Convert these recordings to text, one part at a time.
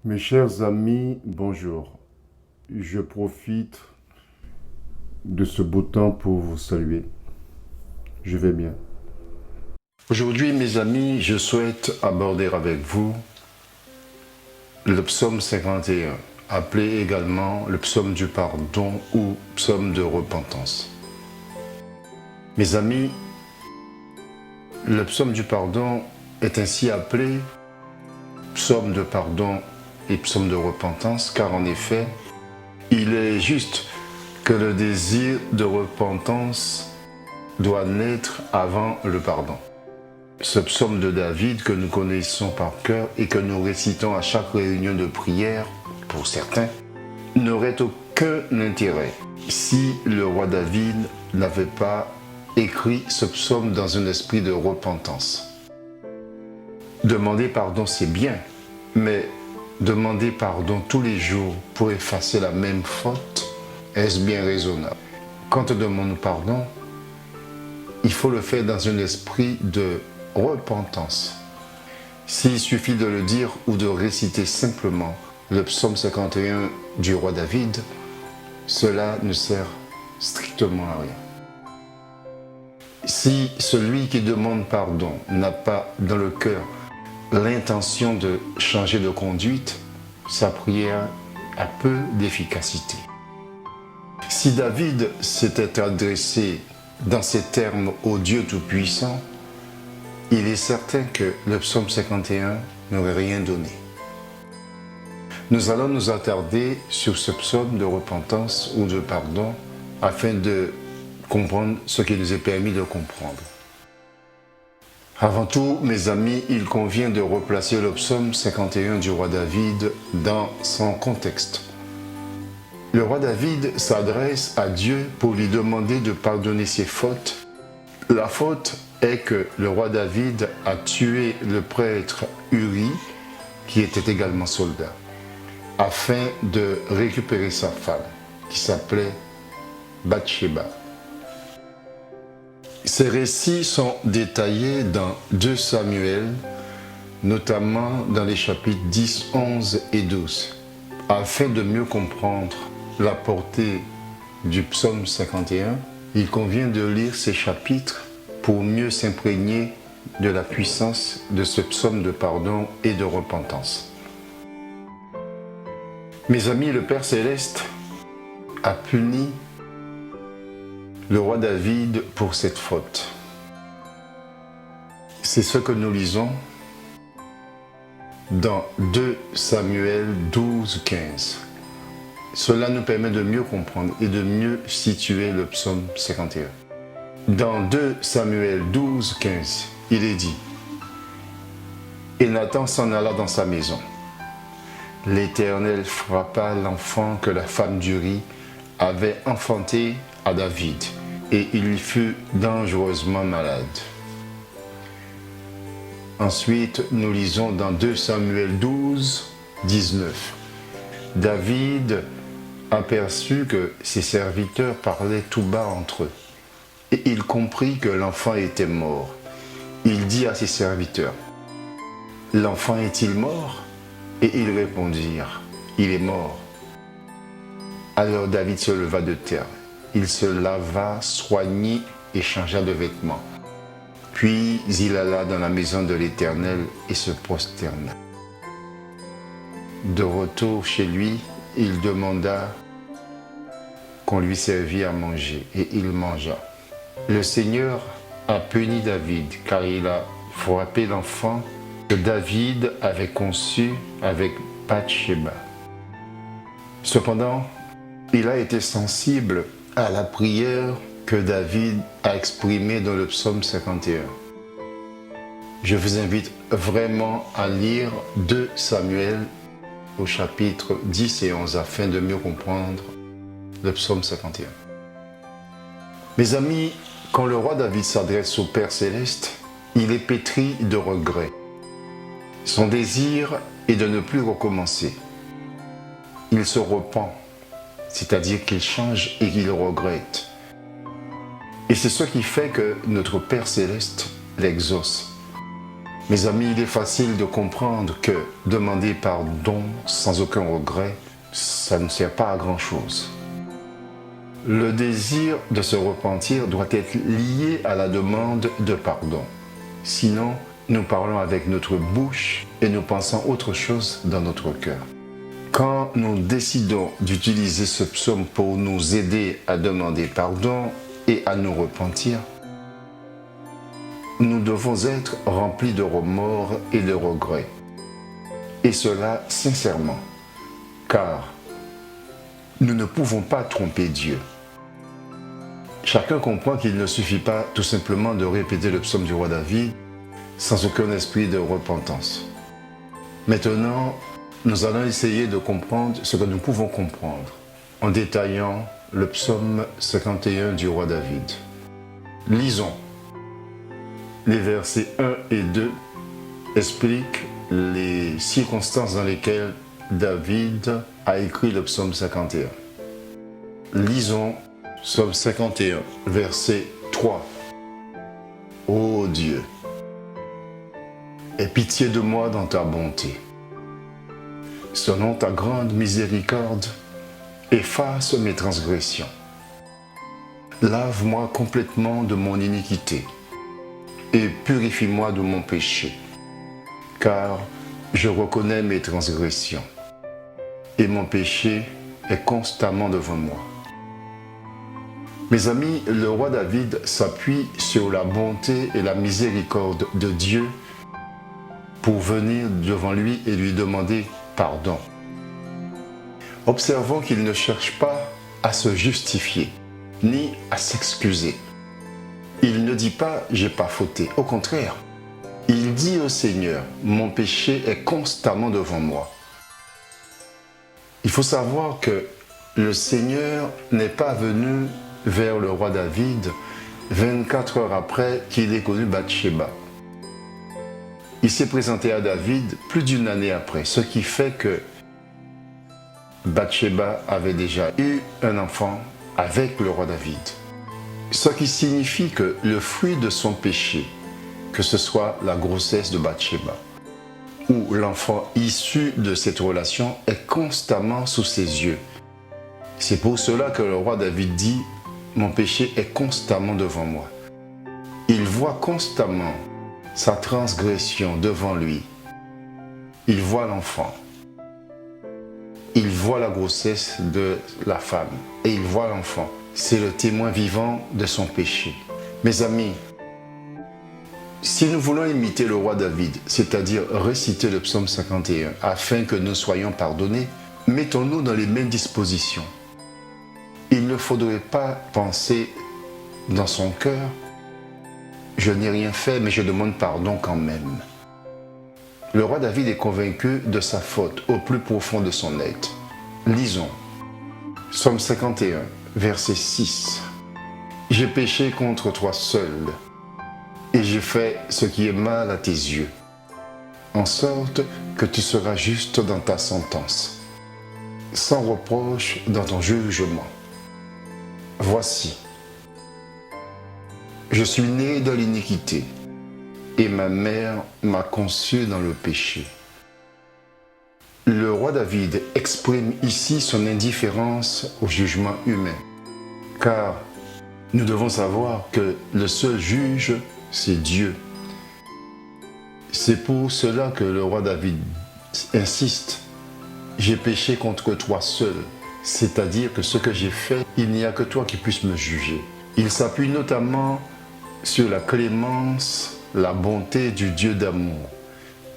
Mes chers amis, bonjour. Je profite de ce beau temps pour vous saluer. Je vais bien. Aujourd'hui, mes amis, je souhaite aborder avec vous le psaume 51, appelé également le psaume du pardon ou psaume de repentance. Mes amis, le psaume du pardon est ainsi appelé psaume de pardon et psaume de repentance, car en effet, il est juste que le désir de repentance doit naître avant le pardon. Ce psaume de David que nous connaissons par cœur et que nous récitons à chaque réunion de prière, pour certains, n'aurait aucun intérêt si le roi David n'avait pas écrit ce psaume dans un esprit de repentance. Demander pardon, c'est bien, mais demander pardon tous les jours pour effacer la même faute, est-ce bien raisonnable? Quand on demande pardon, il faut le faire dans un esprit de repentance. S'il suffit de le dire ou de réciter simplement le psaume 51 du roi David, cela ne sert strictement à rien. Si celui qui demande pardon n'a pas dans le cœur l'intention de changer de conduite, sa prière a peu d'efficacité. Si David s'était adressé dans ces termes au Dieu Tout-Puissant, il est certain que le psaume 51 n'aurait rien donné. Nous allons nous attarder sur ce psaume de repentance ou de pardon afin de comprendre ce qui nous est permis de comprendre. Avant tout, mes amis, il convient de replacer le psaume 51 du roi David dans son contexte. Le roi David s'adresse à Dieu pour lui demander de pardonner ses fautes. La faute est que le roi David a tué le prêtre Uri, qui était également soldat, afin de récupérer sa femme, qui s'appelait Bathsheba. Ces récits sont détaillés dans 2 Samuel, notamment dans les chapitres 10, 11 et 12. Afin de mieux comprendre la portée du psaume 51, il convient de lire ces chapitres pour mieux s'imprégner de la puissance de ce psaume de pardon et de repentance. Mes amis, le Père Céleste a puni le roi David pour cette faute. C'est ce que nous lisons dans 2 Samuel 12, 15. Cela nous permet de mieux comprendre et de mieux situer le psaume 51. Dans 2 Samuel 12, 15, il est dit « Et Nathan s'en alla dans sa maison. L'Éternel frappa l'enfant que la femme d'Uri avait enfanté à David, et il fut dangereusement malade. » Ensuite, nous lisons dans 2 Samuel 12, 19. David aperçut que ses serviteurs parlaient tout bas entre eux, et il comprit que l'enfant était mort. Il dit à ses serviteurs, « L'enfant est-il mort ?» Et ils répondirent, « Il est mort. » Alors David se leva de terre. Il se lava, soignit et changea de vêtements. Puis il alla dans la maison de l'Éternel et se prosterna. De retour chez lui, il demanda qu'on lui servît à manger, et il mangea. Le Seigneur a puni David, car il a frappé l'enfant que David avait conçu avec Bathsheba. Cependant, il a été sensible à la prière que David a exprimée dans le psaume 51. Je vous invite vraiment à lire 2 Samuel au chapitre 10 et 11 afin de mieux comprendre le psaume 51. Mes amis, quand le roi David s'adresse au Père Céleste, il est pétri de regrets. Son désir est de ne plus recommencer. Il se repent, c'est-à-dire qu'il change et qu'il regrette. Et c'est ce qui fait que notre Père Céleste l'exauce. Mes amis, il est facile de comprendre que demander pardon sans aucun regret, ça ne sert pas à grand-chose. Le désir de se repentir doit être lié à la demande de pardon. Sinon, nous parlons avec notre bouche et nous pensons autre chose dans notre cœur. Quand nous décidons d'utiliser ce psaume pour nous aider à demander pardon et à nous repentir, nous devons être remplis de remords et de regrets. Et cela sincèrement, car nous ne pouvons pas tromper Dieu. Chacun comprend qu'il ne suffit pas tout simplement de répéter le psaume du roi David sans aucun esprit de repentance. Maintenant, nous allons essayer de comprendre ce que nous pouvons comprendre en détaillant le psaume 51 du roi David. Lisons. Les versets 1 et 2 expliquent les circonstances dans lesquelles David a écrit le psaume 51. Lisons psaume 51, verset 3. Ô Dieu, aie pitié de moi dans ta bonté. Selon ta grande miséricorde, efface mes transgressions. Lave-moi complètement de mon iniquité et purifie-moi de mon péché, car je reconnais mes transgressions et mon péché est constamment devant moi. Mes amis, le roi David s'appuie sur la bonté et la miséricorde de Dieu pour venir devant lui et lui demander pardon. Observons qu'il ne cherche pas à se justifier, ni à s'excuser. Il ne dit pas « j'ai pas fauté », au contraire. Il dit au Seigneur « mon péché est constamment devant moi ». Il faut savoir que le Seigneur n'est pas venu vers le roi David 24 heures après qu'il ait connu Bathsheba. Il s'est présenté à David plus d'une année après, ce qui fait que Bathsheba avait déjà eu un enfant avec le roi David. Ce qui signifie que le fruit de son péché, que ce soit la grossesse de Bathsheba ou l'enfant issu de cette relation, est constamment sous ses yeux. C'est pour cela que le roi David dit « Mon péché est constamment devant moi ». Il voit constamment sa transgression devant lui. Il voit l'enfant. Il voit la grossesse de la femme et il voit l'enfant. C'est le témoin vivant de son péché. Mes amis, si nous voulons imiter le roi David, c'est-à-dire réciter le psaume 51, afin que nous soyons pardonnés, mettons-nous dans les mêmes dispositions. Il ne faudrait pas penser dans son cœur « je n'ai rien fait, mais je demande pardon quand même ». Le roi David est convaincu de sa faute au plus profond de son être. Lisons. Psaume 51, verset 6. « J'ai péché contre toi seul, et j'ai fait ce qui est mal à tes yeux, en sorte que tu seras juste dans ta sentence, sans reproche dans ton jugement. Voici, je suis né dans l'iniquité, et ma mère m'a conçu dans le péché. » Le roi David exprime ici son indifférence au jugement humain, car nous devons savoir que le seul juge, c'est Dieu. C'est pour cela que le roi David insiste « J'ai péché contre toi seul », c'est-à-dire que ce que j'ai fait, il n'y a que toi qui puisses me juger. Il s'appuie notamment sur la clémence, la bonté du Dieu d'amour,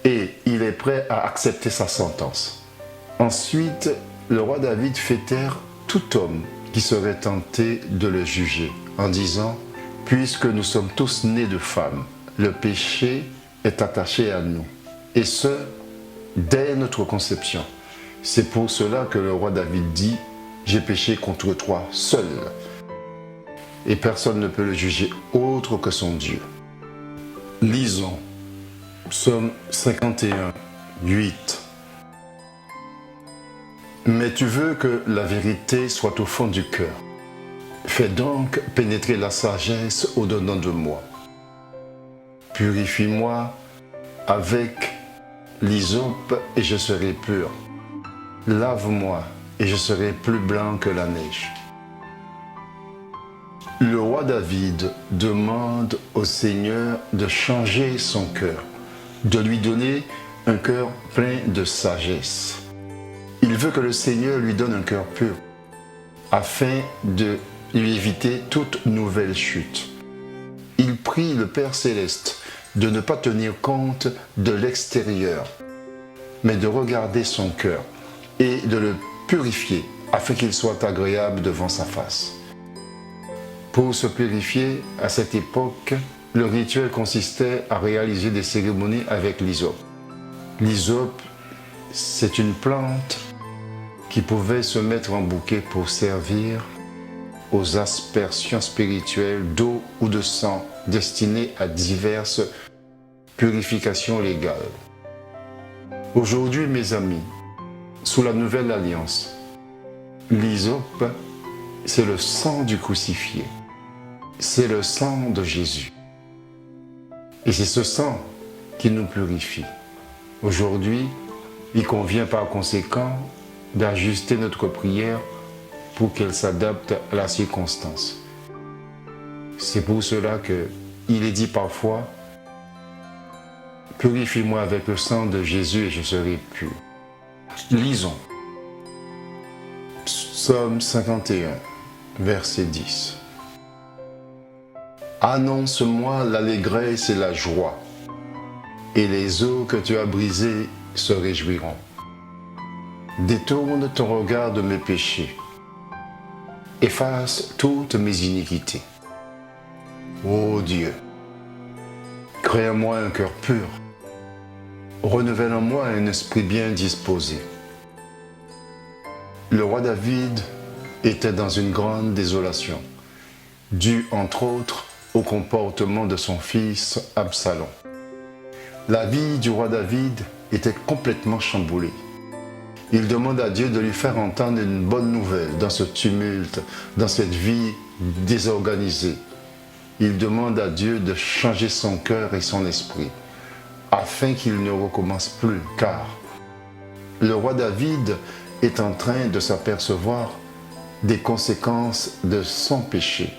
et il est prêt à accepter sa sentence. Ensuite, le roi David fait taire tout homme qui serait tenté de le juger, en disant « Puisque nous sommes tous nés de femmes, le péché est attaché à nous, et ce, dès notre conception. C'est pour cela que le roi David dit « J'ai péché contre toi seul ». Et personne ne peut le juger autre que son Dieu. Lisons Psaume 51, 8. Mais tu veux que la vérité soit au fond du cœur. Fais donc pénétrer la sagesse au-dedans de moi. Purifie-moi avec l'hysope et je serai pur. Lave-moi et je serai plus blanc que la neige. Le roi David demande au Seigneur de changer son cœur, de lui donner un cœur plein de sagesse. Il veut que le Seigneur lui donne un cœur pur, afin de lui éviter toute nouvelle chute. Il prie le Père Céleste de ne pas tenir compte de l'extérieur, mais de regarder son cœur et de le purifier afin qu'il soit agréable devant sa face. Pour se purifier, à cette époque, le rituel consistait à réaliser des cérémonies avec l'hysope. L'hysope, c'est une plante qui pouvait se mettre en bouquet pour servir aux aspersions spirituelles d'eau ou de sang destinées à diverses purifications légales. Aujourd'hui, mes amis, sous la nouvelle alliance, l'hysope, c'est le sang du crucifié. C'est le sang de Jésus. Et c'est ce sang qui nous purifie. Aujourd'hui, il convient par conséquent d'ajuster notre prière pour qu'elle s'adapte à la circonstance. C'est pour cela qu'il est dit parfois « Purifie-moi avec le sang de Jésus et je serai pur ». Lisons. Psaume 51, verset 10. Annonce-moi l'allégresse et la joie, et les eaux que tu as brisées se réjouiront. Détourne ton regard de mes péchés, efface toutes mes iniquités. Ô Dieu, crée en moi un cœur pur, renouvelle en moi un esprit bien disposé. Le roi David était dans une grande désolation, due entre autres au comportement de son fils Absalom. La vie du roi David était complètement chamboulée. Il demande à Dieu de lui faire entendre une bonne nouvelle dans ce tumulte, dans cette vie désorganisée. Il demande à Dieu de changer son cœur et son esprit, afin qu'il ne recommence plus, car le roi David est en train de s'apercevoir des conséquences de son péché.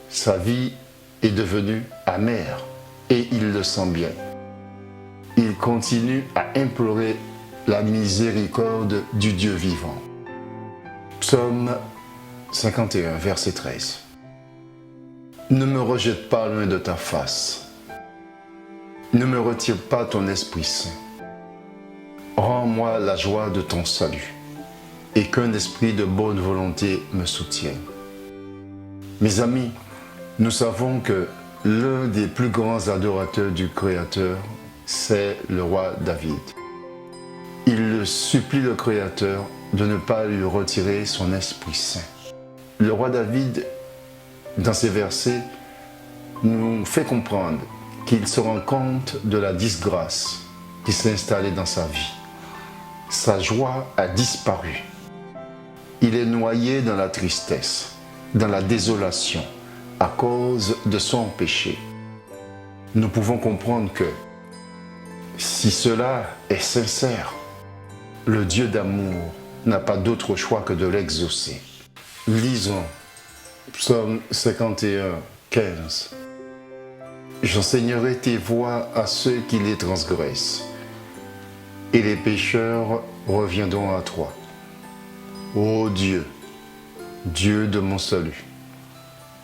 Sa vie est devenue amère et il le sent bien. Il continue à implorer la miséricorde du Dieu vivant. Psaume 51, verset 13. Ne me rejette pas loin de ta face. Ne me retire pas ton Esprit Saint. Rends-moi la joie de ton salut et qu'un esprit de bonne volonté me soutienne. Mes amis, nous savons que l'un des plus grands adorateurs du Créateur, c'est le roi David. Il supplie le Créateur de ne pas lui retirer son Esprit Saint. Le roi David, dans ces versets, nous fait comprendre qu'il se rend compte de la disgrâce qui s'est installée dans sa vie. Sa joie a disparu. Il est noyé dans la tristesse, dans la désolation, à cause de son péché. Nous pouvons comprendre que si cela est sincère, le Dieu d'amour n'a pas d'autre choix que de l'exaucer. Lisons Psaume 51, 15. J'enseignerai tes voies à ceux qui les transgressent, et les pécheurs reviendront à toi. Ô Dieu, Dieu de mon salut,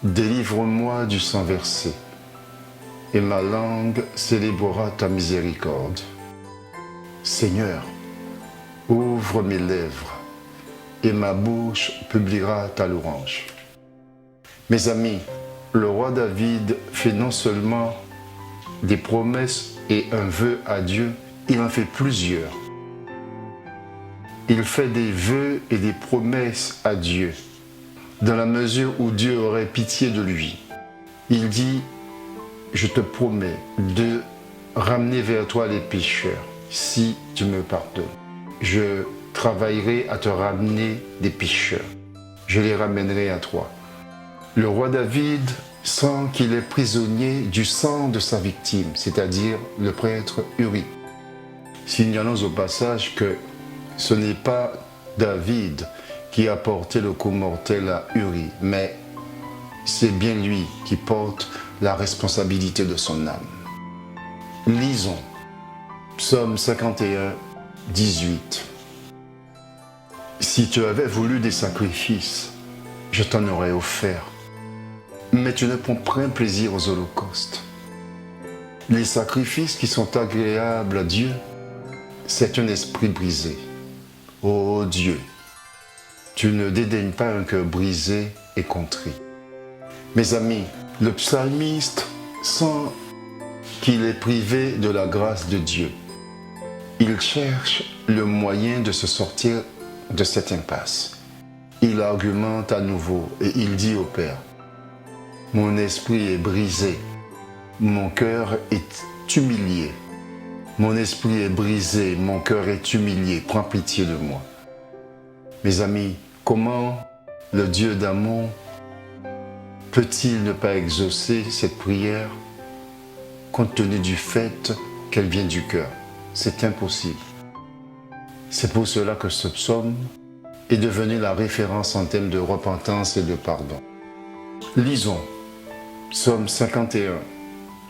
délivre-moi du sang versé, et ma langue célébrera ta miséricorde. Seigneur, ouvre mes lèvres, et ma bouche publiera ta louange. Mes amis, le roi David fait non seulement des promesses et un vœu à Dieu, il en fait plusieurs. Il fait des vœux et des promesses à Dieu, dans la mesure où Dieu aurait pitié de lui. Il dit, je te promets de ramener vers toi les pécheurs, si tu me pardonnes. Je travaillerai à te ramener des pécheurs. Je les ramènerai à toi. Le roi David sent qu'il est prisonnier du sang de sa victime, c'est-à-dire le prêtre Uri. Signalons au passage que ce n'est pas David qui a porté le coup mortel à Uri, mais c'est bien lui qui porte la responsabilité de son âme. Lisons Psaume 51, 18. Si tu avais voulu des sacrifices, je t'en aurais offert, mais tu ne prends point plaisir aux holocaustes. Les sacrifices qui sont agréables à Dieu, c'est un esprit brisé. Ô Dieu, tu ne dédaignes pas un cœur brisé et contrit. Mes amis, le psalmiste sent qu'il est privé de la grâce de Dieu. Il cherche le moyen de se sortir de cette impasse. Il argumente à nouveau et il dit au Père, « Mon esprit est brisé, mon cœur est humilié. Mon esprit est brisé, mon cœur est humilié, prends pitié de moi. » Mes amis, comment le Dieu d'amour peut-il ne pas exaucer cette prière compte tenu du fait qu'elle vient du cœur? C'est impossible. C'est pour cela que ce psaume est devenu la référence en termes de repentance et de pardon. Lisons Psaume 51,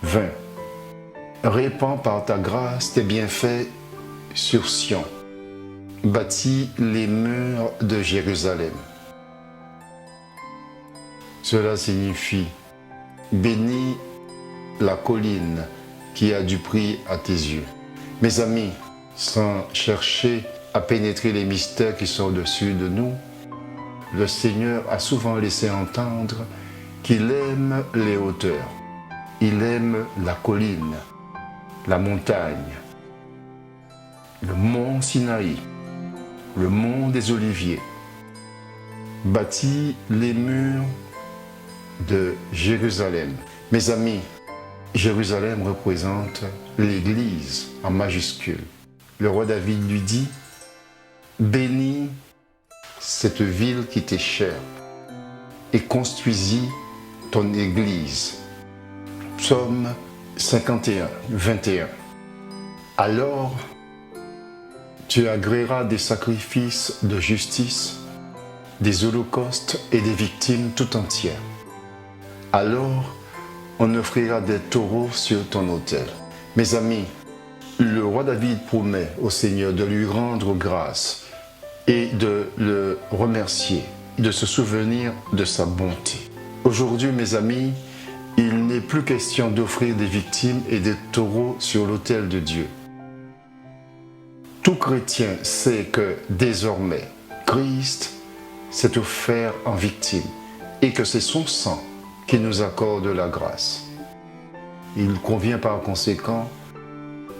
20. Répands par ta grâce tes bienfaits sur Sion. Bâtis les murs de Jérusalem. Cela signifie bénis la colline qui a du prix à tes yeux. Mes amis, sans chercher à pénétrer les mystères qui sont au-dessus de nous, le Seigneur a souvent laissé entendre qu'il aime les hauteurs. Il aime la colline, la montagne, le mont Sinaï, le mont des Oliviers. Bâtis les murs de Jérusalem. Mes amis, Jérusalem représente l'Église en majuscule. Le roi David lui dit, « Bénis cette ville qui t'est chère et construisis ton Église. » Psaume 51, 21. Alors, tu agréeras des sacrifices de justice, des holocaustes et des victimes tout entières. Alors, on offrira des taureaux sur ton autel. Mes amis, le roi David promet au Seigneur de lui rendre grâce et de le remercier, de se souvenir de sa bonté. Aujourd'hui, mes amis, il n'est plus question d'offrir des victimes et des taureaux sur l'autel de Dieu. Tout chrétien sait que désormais, Christ s'est offert en victime et que c'est son sang qui nous accorde la grâce. Il convient par conséquent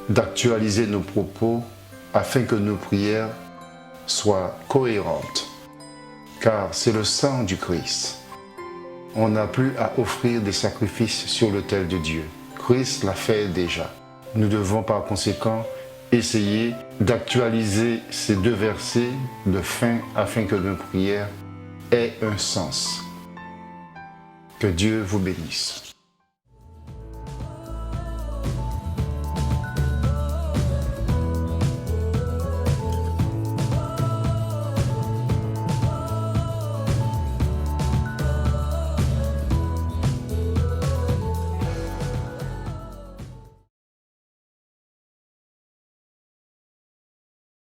d'actualiser nos propos afin que nos prières soient cohérentes, car c'est le sang du Christ. On n'a plus à offrir des sacrifices sur l'autel de Dieu. Christ l'a fait déjà. Nous devons par conséquent essayer d'actualiser ces deux versets de fin afin que nos prières aient un sens. Que Dieu vous bénisse.